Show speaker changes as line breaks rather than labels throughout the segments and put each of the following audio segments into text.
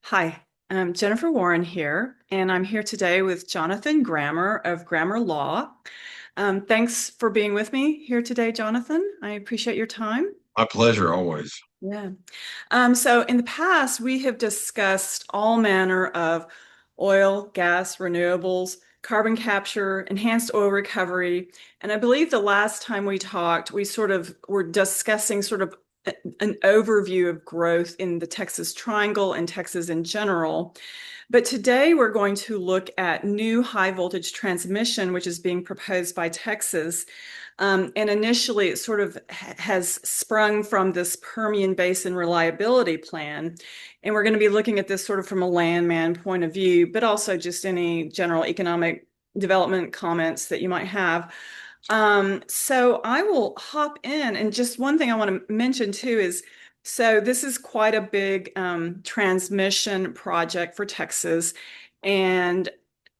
Hi, I'm Jennifer Warren here, and I'm here today with Jonathan Grammer of Grammer Law. Thanks for being with me here today, Jonathan. I appreciate your time.
My pleasure always.
Yeah. So in the past, we have discussed all manner of oil, gas, renewables, carbon capture, enhanced oil recovery. And I believe the last time we talked, we sort of were discussing sort of an overview of growth in the Texas Triangle and Texas in general. But today we're going to look at new high voltage transmission, which is being proposed by Texas. And initially, it sort of has sprung from this Permian Basin reliability plan. And we're going to be looking at this sort of from a landman point of view, but also just any general economic development comments that you might have. So I will hop in. And just one thing I want to mention too is so this is quite a big transmission project for Texas. And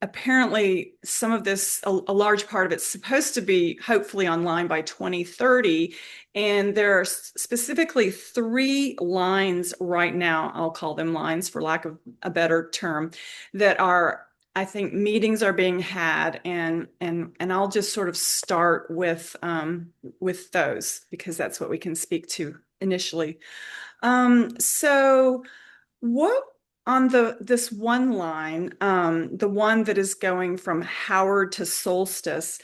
apparently some of this, a large part of it's supposed to be hopefully online by 2030. And there are specifically three lines right now, I'll call them lines for lack of a better term, that are I think meetings are being had, and I'll just sort of start with those because that's what we can speak to initially. So what on the this one line, the one that is going from Howard to Solstice,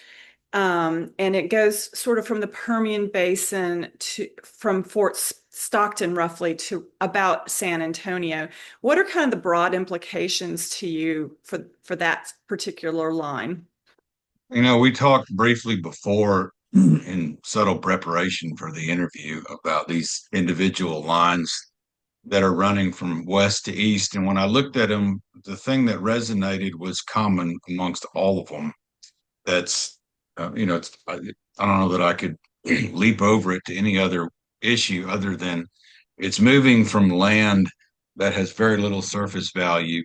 and it goes sort of from the Permian Basin to from Fort Stockton roughly to about San Antonio. What are kind of the broad implications to you for that particular line?
We talked briefly before in subtle preparation for the interview about these individual lines that are running from west to east. And when I looked at them, the thing that resonated was common amongst all of them. That's, I don't know that I could leap over it to any other issue other than it's moving from land that has very little surface value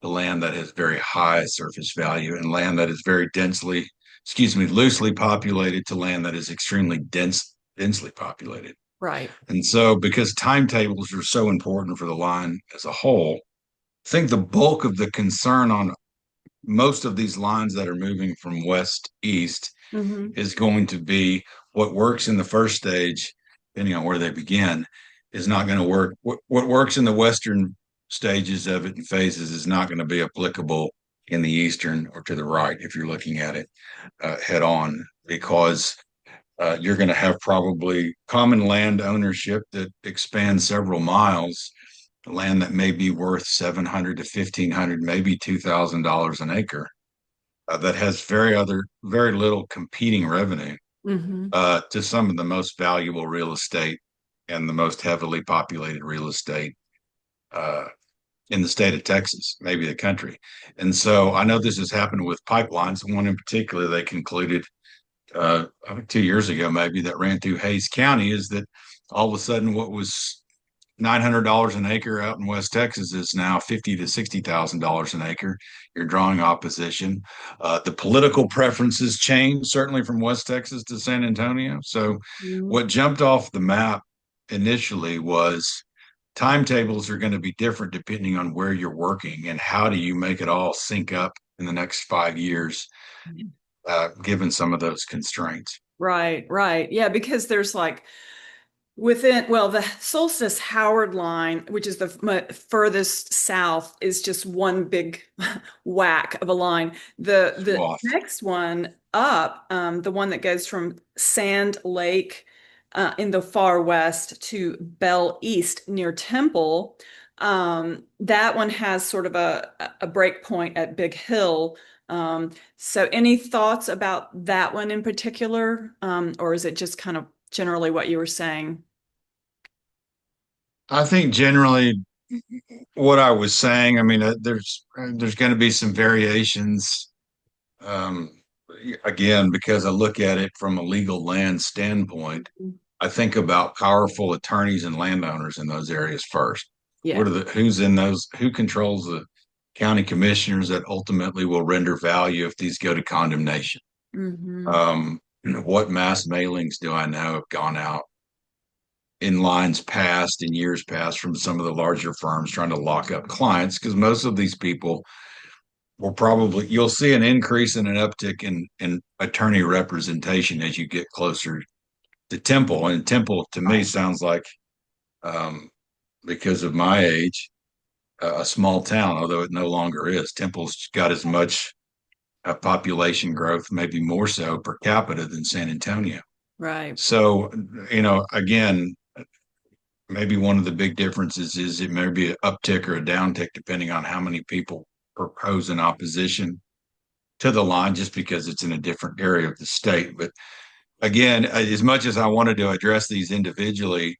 to land that has very high surface value and land that is very loosely populated to land that is extremely densely populated.
Right.
And so, because timetables are so important for the line as a whole, I think the bulk of the concern on most of these lines that are moving from west east
Hmm.
is going to be what works in the first stage, depending on where they begin, is not going to work. What works in the western stages of it and phases is not going to be applicable in the eastern or to the right if you're looking at it head on, because you're going to have probably common land ownership that expands several miles, land that may be worth 700 to 1,500, maybe $2,000 an acre, that has very little competing revenue
Hmm.
to some of the most valuable real estate and the most heavily populated real estate uh, in the state of Texas, maybe the country. And so I know this has happened with pipelines. One in particular, they concluded I think 2 years ago, maybe, that ran through Hayes County, is that all of a sudden what was $900 an acre out in West Texas is now 50 to $60,000 an acre. You're drawing opposition. The political preferences change certainly from West Texas to San Antonio. So what jumped off the map initially was timetables are going to be different depending on where you're working and how do you make it all sync up in the next 5 years, given some of those constraints.
Right, right. Yeah, because there's like within, well, the Solstice Howard line, which is the furthest south, is just one big whack of a line. The
Swath.
next one up, the one that goes from Sand Lake in the far west to Bell East near Temple, that one has sort of a break point at Big Hill. So any thoughts about that one in particular, or is it just kind of generally what you were saying?
I think generally what I was saying, I mean, there's going to be some variations. Um, Again, because I look at it from a legal land standpoint, I think about powerful attorneys and landowners in those areas first.
Yeah.
Who's in those? Who controls the county commissioners that ultimately will render value if these go to condemnation?
Hmm.
What mass mailings do I know have gone out in lines past, in years past, from some of the larger firms trying to lock up clients, because most of these people will probably, you'll see an increase and an uptick in attorney representation as you get closer to Temple. And Temple to me
Right.
sounds like, um, because of my age, a small town, although it no longer is. Temple's got as much population growth, maybe more so per capita than San Antonio.
Right.
So, again, maybe one of the big differences is it may be an uptick or a downtick depending on how many people propose in opposition to the line, just because it's in a different area of the state. But again, as much as I wanted to address these individually,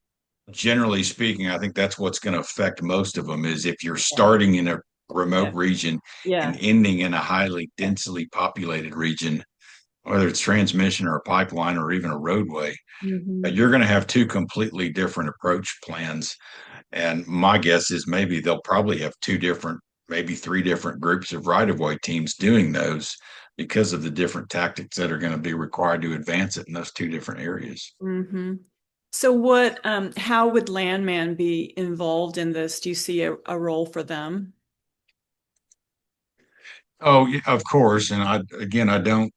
generally speaking, I think that's what's going to affect most of them is if you're starting in a
Yeah.
remote region and
Yeah.
ending in a highly densely populated region, whether it's transmission or a pipeline or even a roadway,
Hmm.
you're going to have two completely different approach plans. And my guess is maybe they'll probably have two different, maybe three different groups of right of way teams doing those because of the different tactics that are going to be required to advance it in those two different areas.
Hmm. So what, how would Landman be involved in this? Do you see a role for them?
Oh, yeah, of course. And I don't,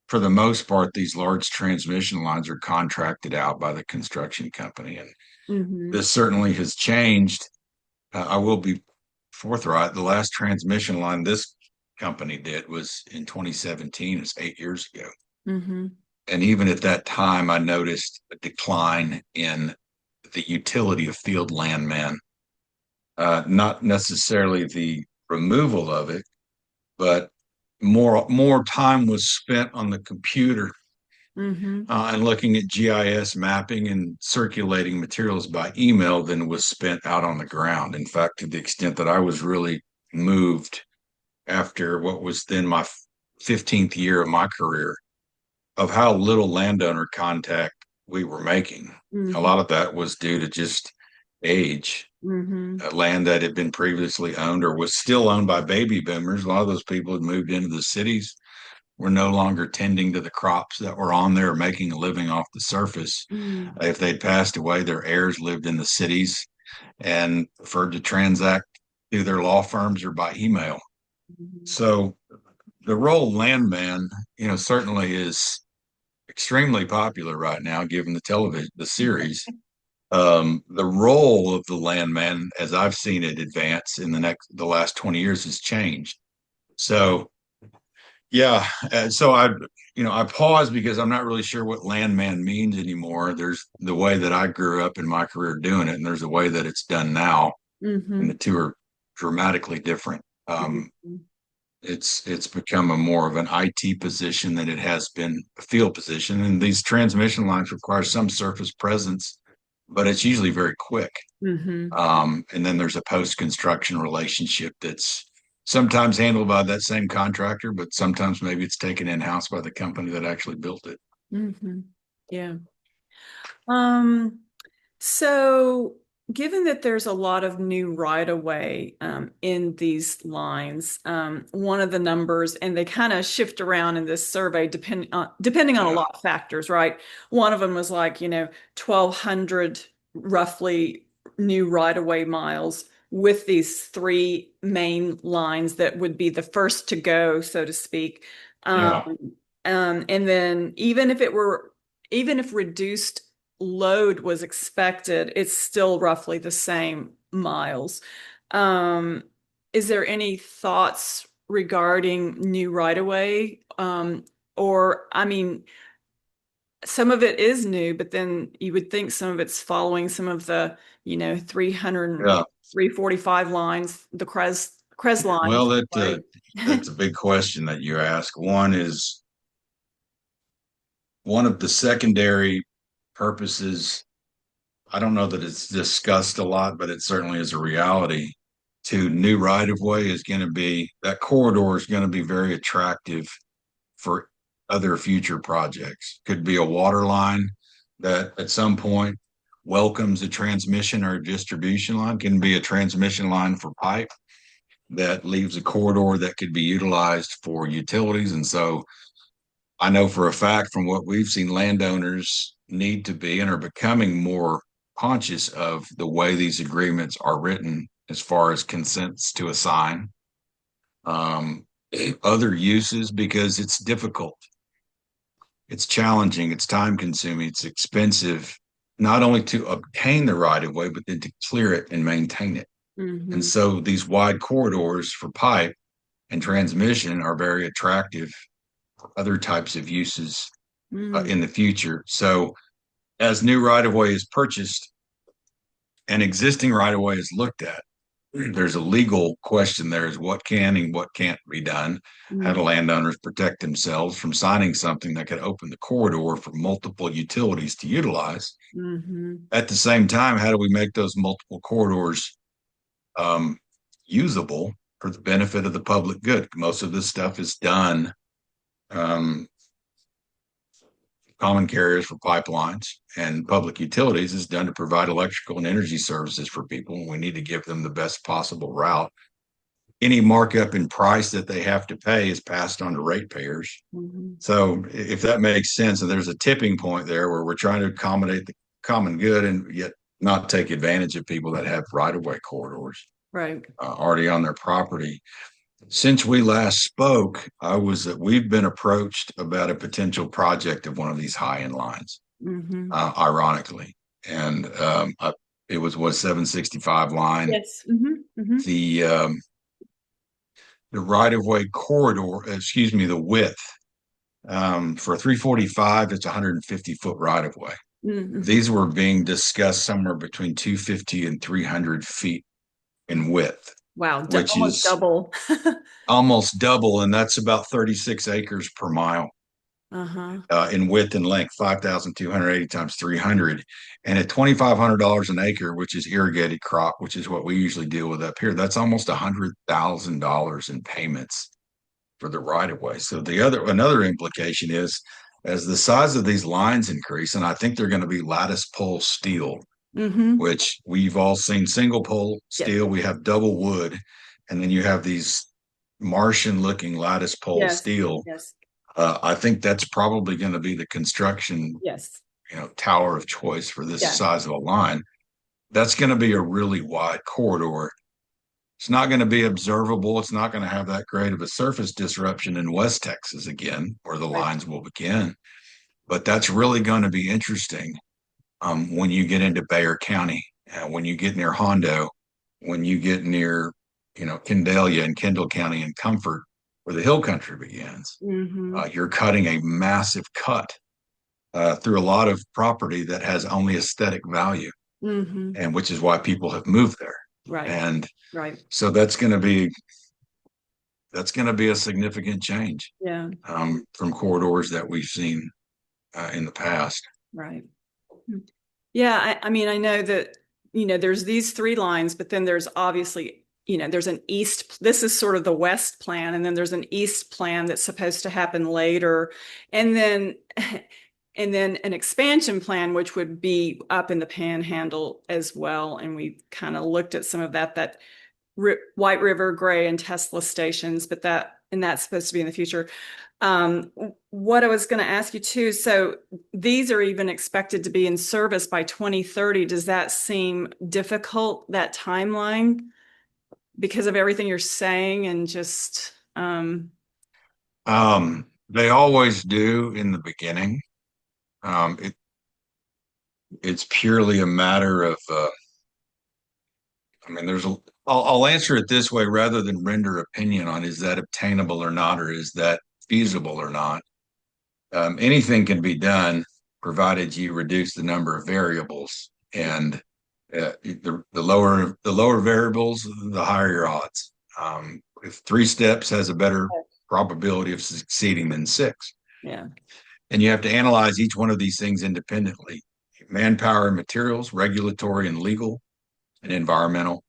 for the most part, these large transmission lines are contracted out by the construction company. And
Hmm.
this certainly has changed. I will be forthright. The last transmission line this company did was in 2017. It's 8 years ago.
Hmm.
And even at that time, I noticed a decline in the utility of field landman, not necessarily the removal of it, but more time was spent on the computer
Hmm.
and looking at GIS mapping and circulating materials by email than was spent out on the ground. In fact, to the extent that I was really moved after what was then my 15th year of my career of how little landowner contact we were making. A
Hmm.
lot of that was due to just age.
Hmm.
Land that had been previously owned or was still owned by baby boomers. A lot of those people had moved into the cities, were no longer tending to the crops that were on there, making a living off the surface.
Hmm.
If they'd passed away, their heirs lived in the cities and preferred to transact through their law firms or by email. So the role landman, certainly is extremely popular right now, given the television, the series. The role of the landman, as I've seen it advance in the last 20 years, has changed. So yeah, so I pause because I'm not really sure what landman means anymore. There's the way that I grew up in my career doing it, and there's a way that it's done now, and the
Hmm.
two are dramatically different.
Hmm.
It's become a more of an IT position than it has been a field position, and these transmission lines require some surface presence, but it's usually very quick.
Hmm.
And then there's a post-construction relationship that's sometimes handled by that same contractor, but sometimes maybe it's taken in-house by the company that actually built it.
Hmm. Yeah. Um, so given that there's a lot of new right-of-way in these lines, one of the numbers, and they kind of shift around in this survey depending on a
Yeah.
lot of factors, right? One of them was like, 1,200 roughly new right-of-way miles with these three main lines that would be the first to go, so to speak. Um,
Yeah.
and then even if reduced load was expected, it's still roughly the same miles. Um, is there any thoughts regarding new right-of-way? Or, I mean, some of it is new, but then you would think some of it's following some of the, 300,
Yeah.
345 lines, the Cres lines,
Well,
right?
that's a big question that you ask. One of the secondary purposes. I don't know that it's discussed a lot, but it certainly is a reality. To new right of way is going to be that corridor is going to be very attractive for other future projects. Could be a water line that at some point welcomes a transmission or a distribution line, can be a transmission line for pipe that leaves a corridor that could be utilized for utilities. And so I know for a fact from what we've seen, landowners need to be and are becoming more conscious of the way these agreements are written as far as consents to assign um, other uses because it's difficult, it's challenging, it's time consuming, it's expensive, not only to obtain the right of way, but then to clear it and maintain it. And
Hmm.
so these wide corridors for pipe and transmission are very attractive for other types of uses
Mm.
in the future. So as new right of way is purchased and existing right of way is looked at, there's a legal question there is what can and what can't be done. How do
Mm.
landowners protect themselves from signing something that could open the corridor for multiple utilities to utilize?
Hmm.
At the same time, how do we make those multiple corridors um, usable for the benefit of the public good? Most of this stuff is done um, common carriers for pipelines and public utilities is done to provide electrical and energy services for people. We need to give them the best possible route. Any markup in price that they have to pay is passed on to ratepayers.
Hmm.
So if that makes sense, and there's a tipping point there where we're trying to accommodate the common good and yet not take advantage of people that have right of way corridors
Right.
already on their property. Since we last spoke, we've been approached about a potential project of one of these high end lines,
Hmm.
ironically, and it was 765 line.
Yes. Hmm.
The the right of way corridor, excuse me, the width for 345, it's 150-foot right of way.
Hmm.
These were being discussed somewhere between 250 and 300 feet in width,
Wow.
which
Almost
is
double.
almost double, and that's about 36 acres per mile
Uh-huh.
in width and length, 5,280 times 300. And at $2,500 an acre, which is irrigated crop, which is what we usually deal with up here, that's almost $100,000 in payments for the right of way. So another implication is as the size of these lines increase, and I think they're going to be lattice pole steel,
Hmm.
which we've all seen single pole
Yes.
steel, we have double wood, and then you have these Martian looking lattice pole
Yes.
steel.
Yes.
I think that's probably going to be the construction,
Yes.
tower of choice for this
Yeah.
size of a line. That's going to be a really wide corridor. It's not going to be observable. It's not going to have that great of a surface disruption in West Texas again, where the
Right.
lines will begin. But that's really going to be interesting when you get into Bayer County, when you get near Hondo, when you get near, Kendalia and Kendall County and Comfort, where the hill country begins.
Hmm.
You're cutting a massive cut through a lot of property that has only aesthetic value,
Hmm.
and which is why people have moved there.
Right.
And
Right.
so that's going to be a significant change
Yeah.
from corridors that we've seen in the past.
Right. Yeah. I mean, I know that, there's these three lines, but then there's obviously, there's an east, this is sort of the west plan, and then there's an east plan that's supposed to happen later. And then, and then an expansion plan, which would be up in the panhandle as well. And we kind of looked at some of that White River, Gray, and Tesla stations, and that's supposed to be in the future. What I was going to ask you too, so these are even expected to be in service by 2030. Does that seem difficult, that timeline, because of everything you're saying and just,
They always do in the beginning. It's purely a matter of, I mean, I'll answer it this way rather than render opinion on is that obtainable or not, or is that feasible or not. Anything can be done provided you reduce the number of variables, and the lower variables, the higher your odds. If 3 steps has a better probability of succeeding than 6,
yeah.
and you have to analyze each one of these things independently: manpower and materials, regulatory and legal, and environmental.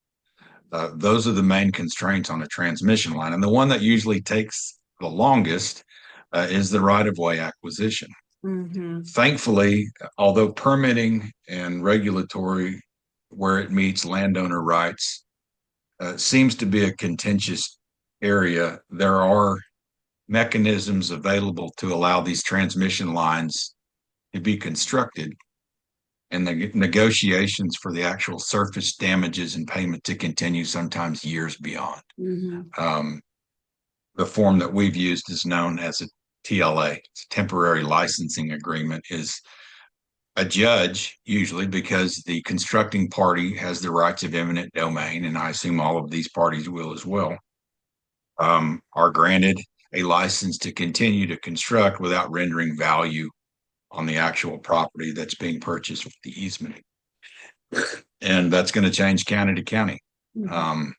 Those are the main constraints on a transmission line, and the one that usually takes the longest is the right of way acquisition.
Hmm.
Thankfully, although permitting and regulatory, where it meets landowner rights, seems to be a contentious area, there are mechanisms available to allow these transmission lines to be constructed and the negotiations for the actual surface damages and payment to continue sometimes years beyond.
Hmm.
Um, the form that we've used is known as a TLA, it's a temporary licensing agreement, is a judge, usually because the constructing party has the rights of eminent domain, and I assume all of these parties will as well, are granted a license to continue to construct without rendering value on the actual property that's being purchased with the easement. And that's going to change county to county,
Hmm.
um,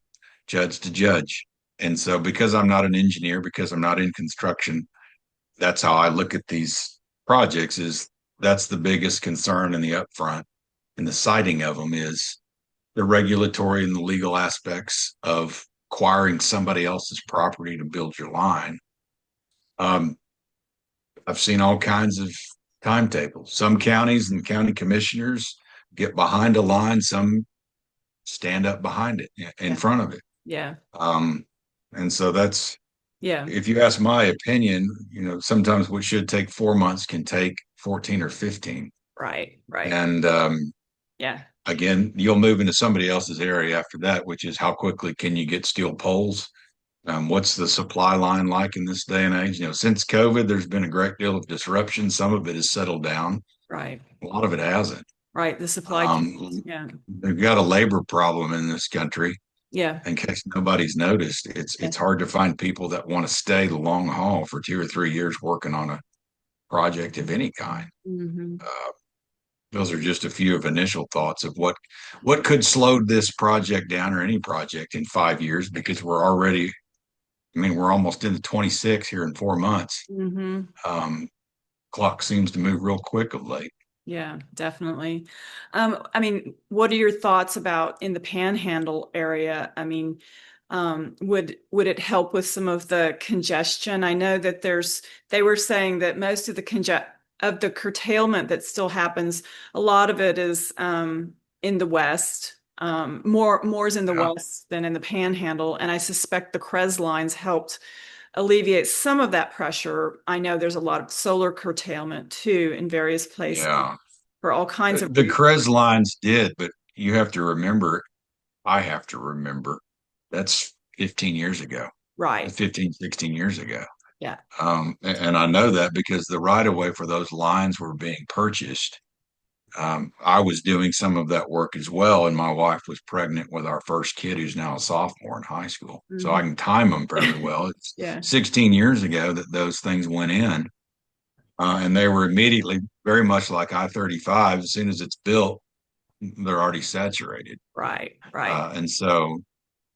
judge to judge. And so, because I'm not an engineer, because I'm not in construction, that's how I look at these projects. Is that's the biggest concern in the upfront and the siting of them is the regulatory and the legal aspects of acquiring somebody else's property to build your line. Um, I've seen all kinds of timetables. Some counties and county commissioners get behind a line, some stand up behind it, in
Yeah.
front of it.
Yeah.
Um, and so that's,
Yeah.
if you ask my opinion, sometimes what should take 4 months can take 14 or 15.
Right. Right.
And
Yeah.
again, you'll move into somebody else's area after that, which is how quickly can you get steel poles? What's the supply line like in this day and age? Since COVID, there's been a great deal of disruption. Some of it has settled down.
Right.
A lot of it hasn't.
Right. The supply chains. Yeah.
We've got a labor problem in this country.
Yeah.
In case nobody's noticed,
Yeah.
it's hard to find people that want to stay the long haul for 2 or 3 years working on a project of any kind.
Hmm.
Uh, those are just a few of initial thoughts of what could slow this project down or any project in 5 years because we're already, I mean, we're almost into 26 here in 4 months.
Hmm.
Um, clock seems to move real quick of late.
Yeah, definitely. I mean, what are your thoughts about in the Panhandle area? I mean, would it help with some of the congestion? I know that they were saying that most of the curtailment that still happens, a lot of it is in the west. More is in the
Yeah.
west than in the Panhandle, and I suspect the CREZ lines helped alleviate some of that pressure. I know there's a lot of solar curtailment too in various places
Yeah.
for all kinds of
The
reasons.
Krez lines did, but you have to remember, I have to remember, that's 15 years ago,
Right.
15, 16 years ago.
Yeah.
And I know that because the right of way for those lines were being purchased. I was doing some of that work as well, and my wife was pregnant with our first kid, who's now a sophomore in high school. So I
Hmm.
can time them fairly well. It's
Yeah.
16 years ago that those things went in, and they were immediately very much like I-35. As soon as it's built, they're already saturated.
Right. Right.
And so,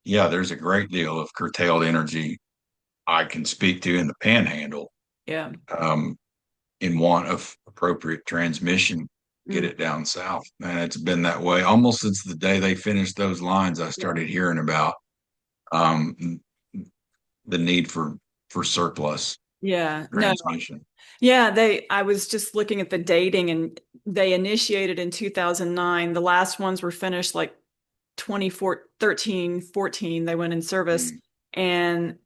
yeah, there's a great deal of curtailed energy I can speak to in the panhandle,
Yeah.
um, in want of appropriate transmission, get
Mm.
it down south. And it's been that way almost since the day they finished those lines. I
Yeah.
started hearing about um, the need for surplus
Yeah. No.
transmission.
Yeah, I was just looking at the dating and they initiated in 2009. The last ones were finished like 2013, 14. They went in service
Mm.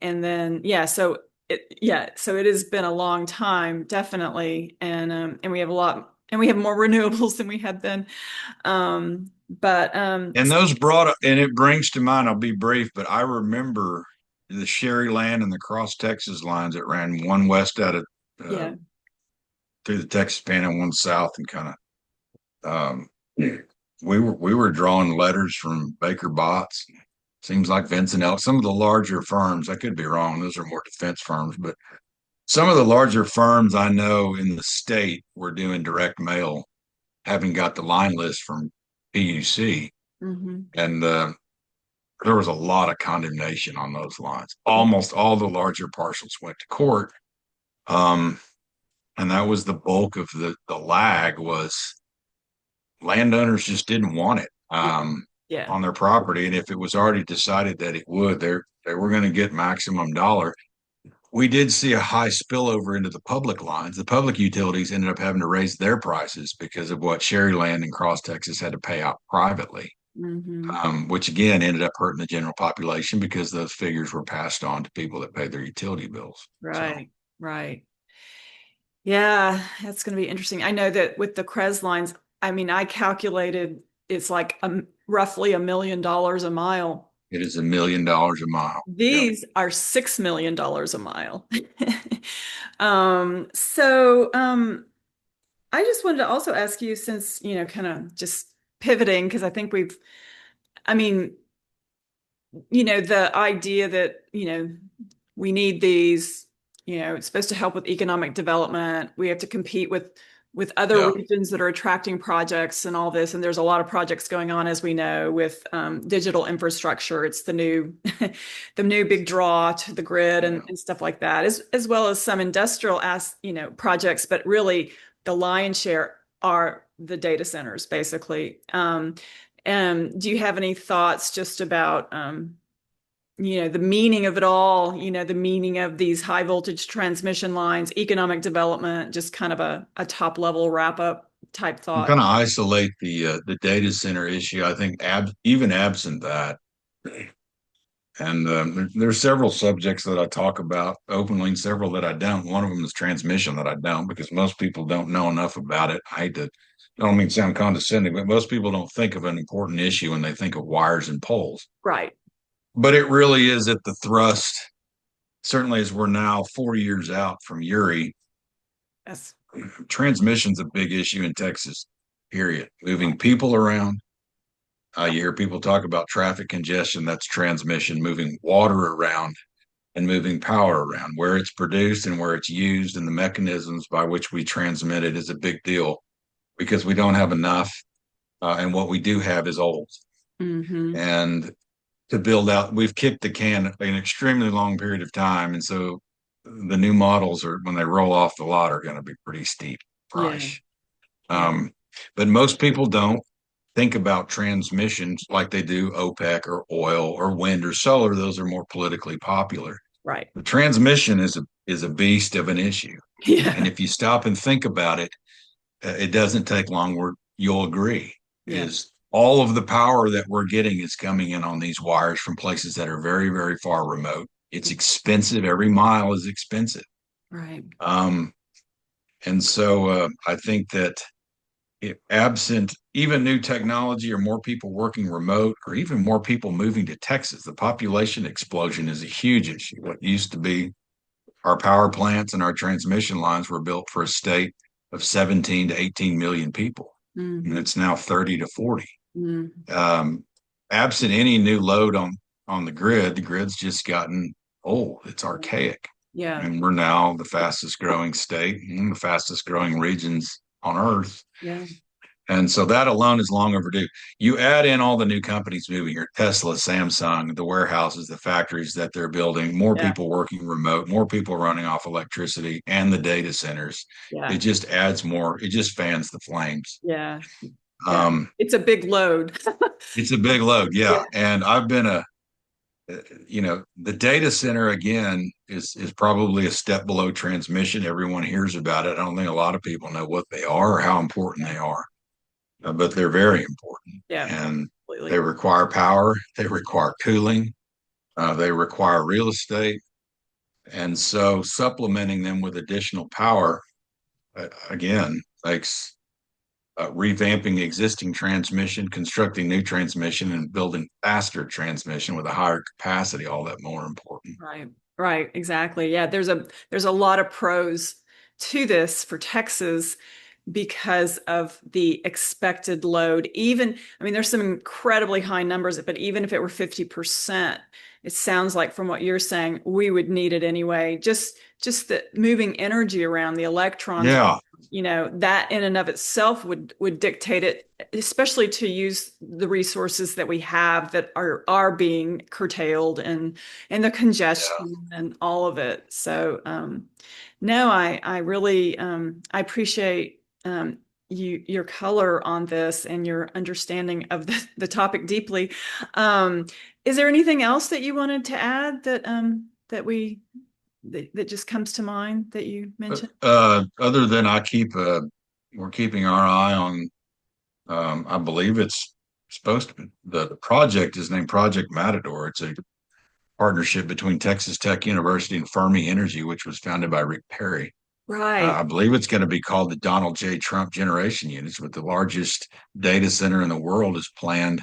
and then so it has been a long time, definitely. And we have a lot and we have more renewables than we had then. But
And those brought up, and it brings to mind, I'll be brief, but I remember the Sherry Land and the Cross Texas lines that ran one west out of uh,
yeah,
through the Texas Panhandle, one south, and kind of we were drawing letters from Baker Botts. Seems like Vincent Elk, some of the larger firms. I could be wrong; those are more defense firms, but some of the larger firms I know in the state were doing direct mail, having got the line list from PUC,
hmm,
and there was a lot of condemnation on those lines. Almost all the larger parcels went to court. Um, and that was the bulk of the lag was landowners just didn't want it
yeah, yeah,
on their property. And if it was already decided that it would, they were going to get maximum dollar. We did see a high spillover into the public lines. The public utilities ended up having to raise their prices because of what Sherryland and Cross Texas had to pay out privately,
hmm,
which again ended up hurting the general population because those figures were passed on to people that paid their utility bills. So,
right, right. Yeah, that's going to be interesting. I know that with the Krez lines, I mean, I calculated it's like roughly $1 million a mile.
It is $1 million a mile. Yep.
These are $6 million a mile. So I just wanted to also ask you, since, kind of just pivoting, because I think I mean, the idea that, we need these, it's supposed to help with economic development. We have to compete with other
Yeah.
regions that are attracting projects and all this. And there's a lot of projects going on, as we know, with digital infrastructure. It's the new the new big draw to the grid
Yeah.
and stuff like that, as well as some industrial projects, but really the lion's share are the data centers, basically. And do you have any thoughts just about the meaning of it all, the meaning of these high voltage transmission lines, economic development, just kind of a top level wrap up type
And
thought?
kind of isolate the data center issue. I think even absent that, and there's several subjects that I talk about openly, and several that I don't. One of them is transmission that I don't because most people don't know enough about it. I don't mean to sound condescending, but most people don't think of an important issue when they think of wires and poles.
Right.
But it really is at the thrust. Certainly, as we're now 4 years out from Uri,
Yes.
transmission's a big issue in Texas. Period. Moving people around. You hear people talk about traffic congestion. That's transmission. Moving water around and moving power around. Where it's produced and where it's used and the mechanisms by which we transmit it is a big deal because we don't have enough, and what we do have is old.
Hmm.
And to build out, we've kicked the can an extremely long period of time, and so the new models are when they roll off the lot are going to be pretty steep
Yeah.
price.
Yeah.
Um, but most people don't think about transmissions like they do OPEC or oil or wind or solar. Those are more politically popular.
Right.
The transmission is a beast of an issue, and
Yeah.
if you stop and think about it, it doesn't take long. Where you'll agree
Yeah.
is all of the power that we're getting is coming in on these wires from places that are very, very far remote. It's expensive. Every mile is expensive.
Right.
Um, and so I think that absent even new technology or more people working remote or even more people moving to Texas, the population explosion is a huge issue. What used to be our power plants and our transmission lines were built for a state of 17 to 18 million people, and
Hmm.
it's now 30 to 40.
Hmm.
Um, Absent any new load on the grid's just gotten old. It's archaic,
Yeah.
and we're now the fastest growing state and the fastest growing regions on Earth.
Yeah.
And so that alone is long overdue. You add in all the new companies moving here, Tesla, Samsung, the warehouses, the factories that they're building, more
Yeah.
people working remote, more people running off electricity, and the data centers. It
Yeah.
just adds more, it just fans the flames.
Yeah. Yeah.
Um,
It's a big load.
it's a big load,
Yeah.
yeah. And I've been the data center again is probably a step below transmission. Everyone hears about it. I don't think a lot of people know what they are or how important they are, but they're very important,
Yeah.
and they
Completely.
require power, they require cooling, they require real estate, and so supplementing them with additional power again makes revamping existing transmission, constructing new transmission, and building faster transmission with a higher capacity all that more important.
Right. Right. Exactly. Yeah. There's a lot of pros to this for Texas because of the expected load. Even, I mean, there's some incredibly high numbers, but even if it were 50%, it sounds like from what you're saying, we would need it anyway. Just the moving energy around, the electrons,
Yeah,
that in and of itself would dictate it, especially to use the resources that we have that are being curtailed and the
yeah.
congestion and all of it. So no, I really I appreciate your color on this and your understanding of the topic deeply. Is there anything else that you wanted to add that just comes to mind that you mentioned?
Other than we're keeping our eye on. I believe it's supposed to be the project is named Project Matador. It's a partnership between Texas Tech University and Fermi Energy, which was founded by Rick Perry.
Right.
I believe it's going to be called the Donald J. Trump Generation Units, but the largest data center in the world is planned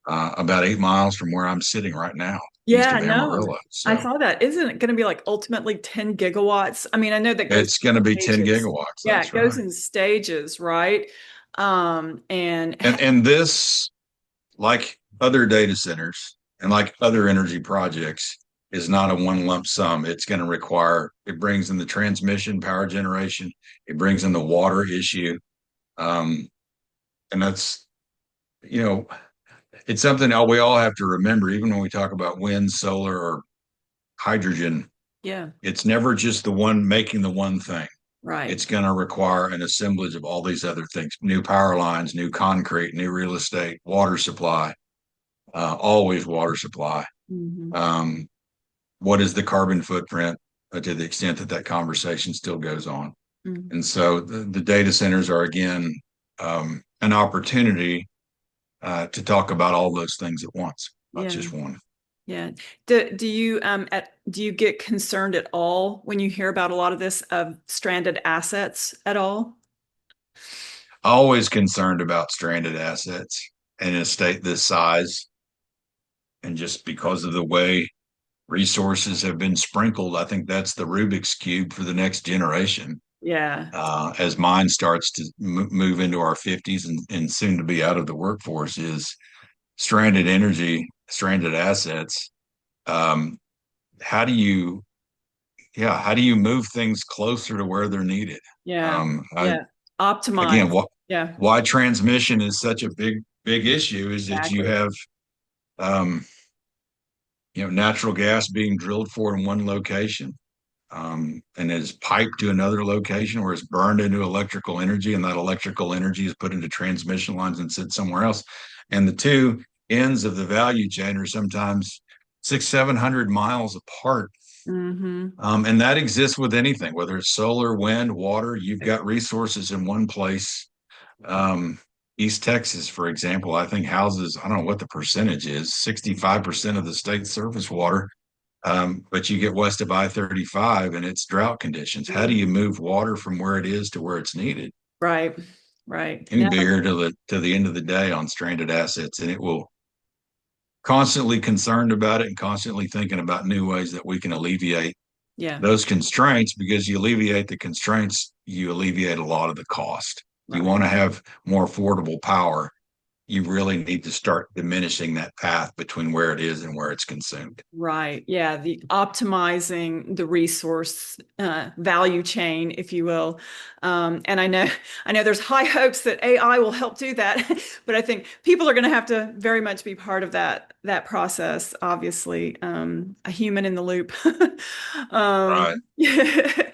about 8 miles from where I'm sitting right now, east
Yeah,
of
no,
Amarillo.
I
So
saw that. Isn't it going to be like ultimately 10 gigawatts? I mean, I know that goes
it's going to be
in
10
stages.
gigawatts.
Yeah,
That's
it goes
right.
in stages, right? And
And this, like other data centers and like other energy projects, is not a one lump sum. It's going to require, it brings in the transmission, power generation, it brings in the water issue. Um, and that's, you know, it's something we all have to remember, even when we talk about wind, solar, or hydrogen.
yeah,
It's never just the one making the one thing.
right.
It's going to require an assemblage of all these other things: new power lines, new concrete, new real estate, water supply, always water supply.
Hmm.
Um, what is the carbon footprint, to the extent that that conversation still goes on?
Hmm.
And so the data centers are, again, an opportunity to talk about all those things at once, not
Yeah,
just one.
yeah. Do you get concerned at all when you hear about a lot of this of stranded assets at all?
Always concerned about stranded assets in a state this size. And just because of the way resources have been sprinkled, I think that's the Rubik's Cube for the next generation.
Yeah,
As mine starts to move into our 50s and soon to be out of the workforce, is stranded energy, stranded assets. Um, how do you, yeah, how do you move things closer to where they're needed?
yeah,
Um, I,
yeah. Optimize.
again, what
Yeah,
why transmission is such a big issue is that you
exactly.
have um, natural gas being drilled for in one location, and is piped to another location where it's burned into electrical energy, and that electrical energy is put into transmission lines and sits somewhere else. And the two ends of the value chain are sometimes 600-700 miles apart.
Hmm.
And that exists with anything, whether it's solar, wind, water. You've got resources in one place. Um, East Texas, for example, I think houses, I don't know what the percentage is, 65% of the state's surface water. But you get west of I-35 and it's drought conditions. How do you
Hmm.
move water from where it is to where it's needed?
Right, right.
You
No,
can be here to the end of the day on stranded assets, and it will constantly concerned about it and constantly thinking about new ways that we can alleviate
yeah,
those constraints, because you alleviate the constraints, you alleviate a lot of the cost. You
right.
want to have more affordable power, you really need to start diminishing that path between where it is and where it's consumed.
Right. Yeah. The optimizing the resource value chain, if you will. And I know there's high hopes that AI will help do that, but I think people are going to have to very much be part of that process. Obviously, a human in the loop.
Right.
Yeah.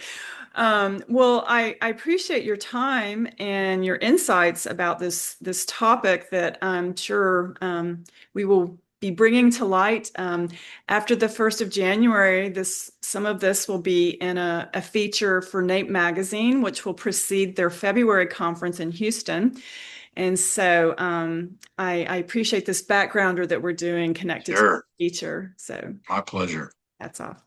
Well, I appreciate your time and your insights about this topic that I'm sure we will be bringing to light. After the 1st of January, some of this will be in a feature for NAPE Magazine, which will precede their February conference in Houston. And so I appreciate this backgrounder that we're doing connected to
Sure.
the feature. So
My pleasure.
that's off.